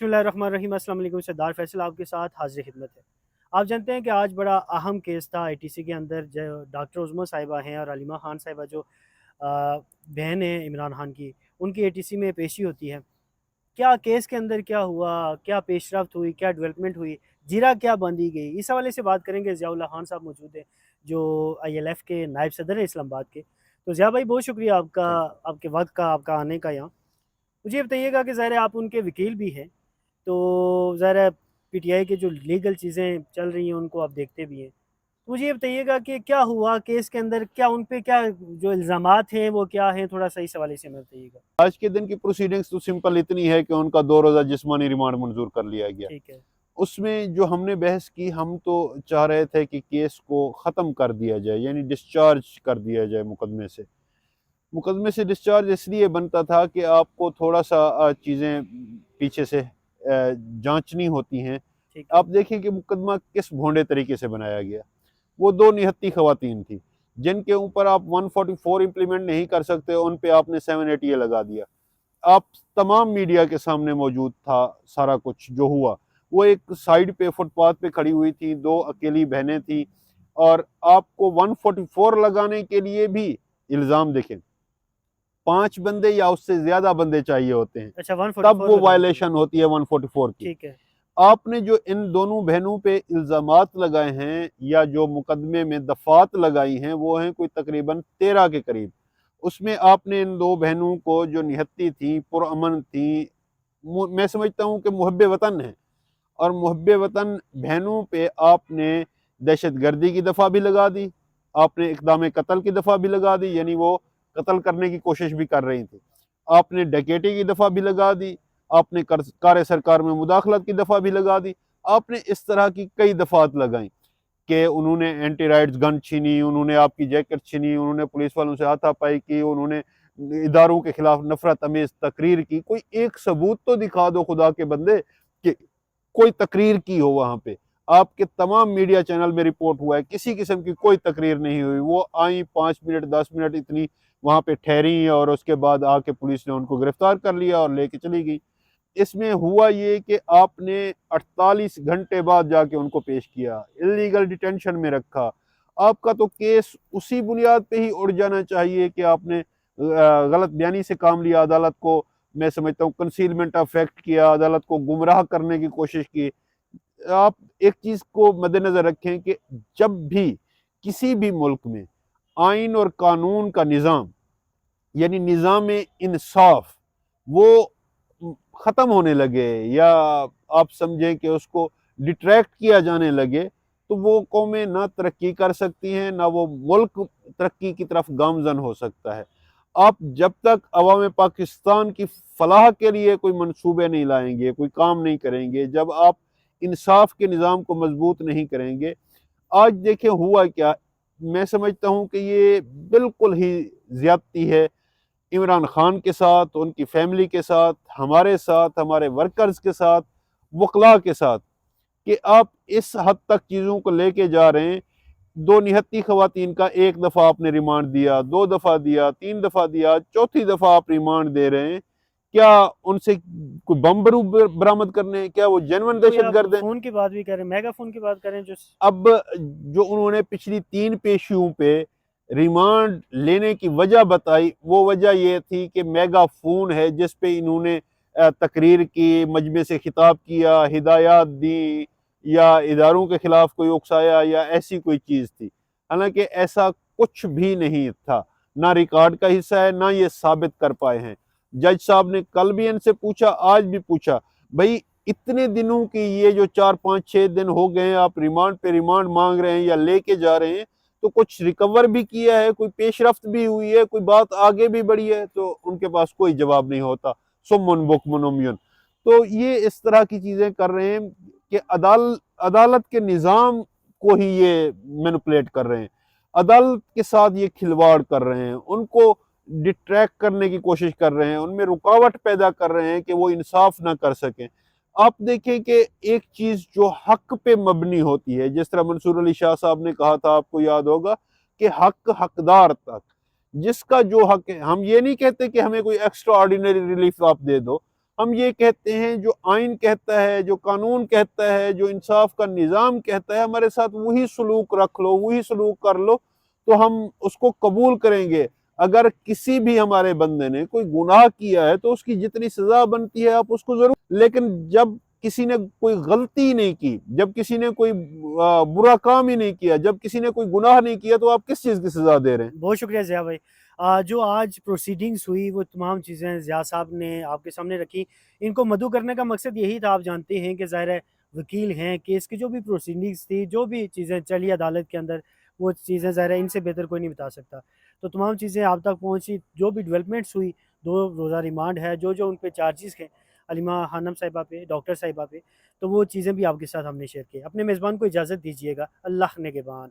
बिस्मिल्लाहिर्रहमानिर्रहीम। अस्सलाम वालेकुम। सरदार फैसल आपके साथ हाजिर खिदमत है। आप जानते हैं कि आज बड़ा अहम केस था आईटीसी के अंदर, जो डॉक्टर उज़्मा साहिबा हैं और अलीमा खान साहिबा जो बहन है इमरान खान की, उनकी एटीसी में पेशी होती है। क्या केस के अंदर क्या हुआ, क्या पेशरफ्त हुई, क्या डेवलपमेंट हुई, जीरा क्या बांधी गई, इस हवाले से बात करेंगे। ज़ियाउल्लाह खान साहब मौजूद हैं जो आईएलएफ के नायब सदर हैं इस्लामाबाद के। तो ज़िया भाई, बहुत शुक्रिया आपका, थैंक यू। आपके वक्त का, आपका आने का यहाँ। मुझे ये बताइएगा कि ज़ाहिर है आप उनके वकील भी हैं, तो ज़ाहिर है पीटीआई की जो लीगल चीज़ें चल रही हैं उनको आप देखते भी हैं। तो मुझे ये बताइएगा कि क्या हुआ केस के अंदर, क्या उन पे क्या जो इल्ज़ामात हैं वो क्या हैं, थोड़ा सा इस हवाले से हमें बताइएगा। आज के दिन की प्रोसीडिंग्स तो सिंपल इतनी है कि उनका 2 रोज़ा जिस्मानी रिमांड मंजूर कर लिया गया। ठीक है। उसमें जो हमने बहस की, हम तो चाह रहे थे कि केस को ख़त्म कर दिया जाए, यानी डिस्चार्ज कर दिया जाए मुकदमे से। मुकदमे से डिस्चार्ज इसलिए बनता था कि आपको थोड़ा सा चीज़ें पीछे से जांचनी होती हैं। ठीक है। आप देखें कि मुकदमा किस भोंडे तरीके से बनाया गया। वो 2 निहत्ती खवातीन थी जिनके ऊपर आप 144 इम्प्लीमेंट नहीं कर सकते, उन पे आपने 780 लगा दिया। आप तमाम मीडिया के सामने मौजूद था सारा कुछ जो हुआ। वो एक साइड पे फुटपाथ पे खड़ी हुई थी, 2 अकेली बहनें थी, और आपको 144 लगाने के लिए भी इल्ज़ाम देखें 5 बंदे या उससे ज्यादा बंदे चाहिए होते हैं, अच्छा, तब 144 वो लगाने के लिए। वायलेशन होती है 144 की। ठीक है। आपने जो इन दोनों बहनों पे इल्ज़ामात लगाए हैं या जो मुकदमे में दफात लगाई हैं, वो हैं कोई तकरीबन 13 के करीब। उसमें आपने इन 2 बहनों को जो निहत्ती थी, पुरअमन थी, मैं समझता हूँ कि मुहब्बे वतन है, और मुहब्बे वतन बहनों पे आपने दहशत गर्दी की दफ़ा भी लगा दी, आपने इक़दाम कत्ल की दफ़ा भी लगा दी, यानी वो कत्ल करने की कोशिश भी कर रही थी। आपने डकैती की दफ़ा भी लगा दी, आपने कार सरकार में मुदाखलत की दफ़ा भी लगा दी। आपने इस तरह की कई दफ़ात लगाई कि उन्होंने एंटी राइट्स गन छीनी, उन्होंने आपकी जैकेट छीनी, उन्होंने पुलिस वालों से हाथापाई की, उन्होंने इदारों के खिलाफ नफरत अमेज तकरीर की। कोई एक सबूत तो दिखा दो खुदा के बंदे कि कोई तकरीर की हो वहां पे। आपके तमाम मीडिया चैनल में रिपोर्ट हुआ है, किसी किस्म की कोई तकरीर नहीं हुई। वो आई 5 मिनट 10 मिनट इतनी वहां पे ठहरी, और उसके बाद आके पुलिस ने उनको गिरफ्तार कर लिया और लेके चली गई। इसमें हुआ ये कि आपने 48 घंटे बाद जाके उनको पेश किया, इलीगल डिटेंशन में रखा। आपका तो केस उसी बुनियाद पे ही उड़ जाना चाहिए कि आपने गलत बयानी से काम लिया, अदालत को मैं समझता हूँ कंसीलमेंट ऑफ फैक्ट किया, अदालत को गुमराह करने की कोशिश की। आप एक चीज को मद्देनजर रखें कि जब भी किसी भी मुल्क में आइन और कानून का निज़ाम, यानी निज़ाम इंसाफ, वो ख़त्म होने लगे, या आप समझें कि उसको डिट्रैक्ट किया जाने लगे, तो वो कौमें ना तरक्की कर सकती हैं, ना वो मुल्क तरक्की की तरफ गामजन हो सकता है। आप जब तक अवाम पाकिस्तान की फलाह के लिए कोई मंसूबे नहीं लाएंगे, कोई काम नहीं करेंगे, जब आप इंसाफ के निज़ाम को मजबूत नहीं करेंगे। आज देखें हुआ क्या, मैं समझता हूँ कि ये बिल्कुल ही ज्यादती है इमरान खान के साथ, उनकी फैमिली के साथ, हमारे साथ, हमारे वर्कर्स के साथ, वकला के साथ, कि आप इस हद तक चीज़ों को लेके जा रहे हैं। 2 निहत्ती खवातीन का 1 दफ़ा आपने रिमांड दिया, 2 दफ़ा दिया, 3 दफ़ा दिया, चौथी दफ़ा आप रिमांड दे रहे हैं। क्या उनसे कोई बम बारूद बरामद करने हैं? क्या वो जेन्युइन कोई दहशत आप गर्द हैं? फ़ोन की बात भी करें, मेगा फ़ोन की बात करें जो अब जो उन्होंने पिछली 3 पेशियों पे रिमांड लेने की वजह बताई, वो वजह ये थी कि मेगा फोन है जिस पे इन्होंने तकरीर की, मजमे से खिताब किया, हिदायत दी, या इदारों के खिलाफ कोई उकसाया, या ऐसी कोई चीज़ थी। हालांकि ऐसा कुछ भी नहीं था, ना रिकॉर्ड का हिस्सा है, ना ये साबित कर पाए हैं। जज साहब ने कल भी इनसे पूछा, आज भी पूछा, भाई इतने दिनों की ये जो 4 5 6 दिन हो गए आप रिमांड पे रिमांड मांग रहे हैं या लेके जा रहे हैं, तो कुछ रिकवर भी किया है, कोई पेशरफ्त भी हुई है, कोई बात आगे भी बढ़ी है? तो उनके पास कोई जवाब नहीं होता। सुम्मुन बुकमुन उम्युन। तो ये इस तरह की चीजें कर रहे हैं कि अदालत के निज़ाम को ही ये मैनिपुलेट कर रहे हैं, अदालत के साथ ये खिलवाड़ कर रहे हैं, उनको डिट्रैक्ट करने की कोशिश कर रहे हैं, उनमें रुकावट पैदा कर रहे हैं कि वो इंसाफ ना कर सकें। आप देखें कि एक चीज जो हक पे मबनी होती है, जिस तरह मंसूर अली शाह साहब ने कहा था, आपको याद होगा, कि हक हकदार तक, जिसका जो हक है। हम ये नहीं कहते कि हमें कोई एक्स्ट्रा ऑर्डिनरी रिलीफ आप दे दो, ہم یہ کہتے ہیں جو آئین کہتا ہے، جو قانون کہتا ہے، جو انصاف کا نظام کہتا ہے، ہمارے ساتھ وہی سلوک رکھ لو، وہی سلوک کر لو تو ہم اس کو قبول کریں گے۔ اگر کسی بھی ہمارے بندے نے کوئی گناہ کیا ہے تو اس کی جتنی سزا بنتی ہے آپ اس کو ضرور، لیکن جب کسی نے کوئی غلطی نہیں کی، جب کسی نے کوئی برا کام ہی نہیں کیا، جب کسی نے کوئی گناہ نہیں کیا تو آپ کس چیز کی سزا دے رہے ہیں؟ بہت شکریہ ضیاء بھائی۔ جو آج پروسیڈنگس ہوئی وہ تمام چیزیں ضیاء صاحب نے آپ کے سامنے رکھی، ان کو مدعو کرنے کا مقصد یہی تھا۔ آپ جانتے ہیں کہ ظاہر ہے وکیل ہیں، کیس کی جو بھی پروسیڈنگس تھی، جو بھی چیزیں چلی عدالت کے اندر، وہ چیزیں ظاہر ہے ان سے بہتر کوئی نہیں بتا سکتا۔ تو تمام چیزیں آپ تک پہنچی، جو بھی ڈیولپمنٹس ہوئی، 2 روزہ ریمانڈ ہے، جو ان پہ چارجز ہیں علیمہ خانم صاحبہ پہ، ڈاکٹر صاحبہ پہ، تو وہ چیزیں بھی آپ کے ساتھ ہم نے شیئر کی۔ اپنے میزبان کو اجازت دیجیے گا، اللہ نگہبان۔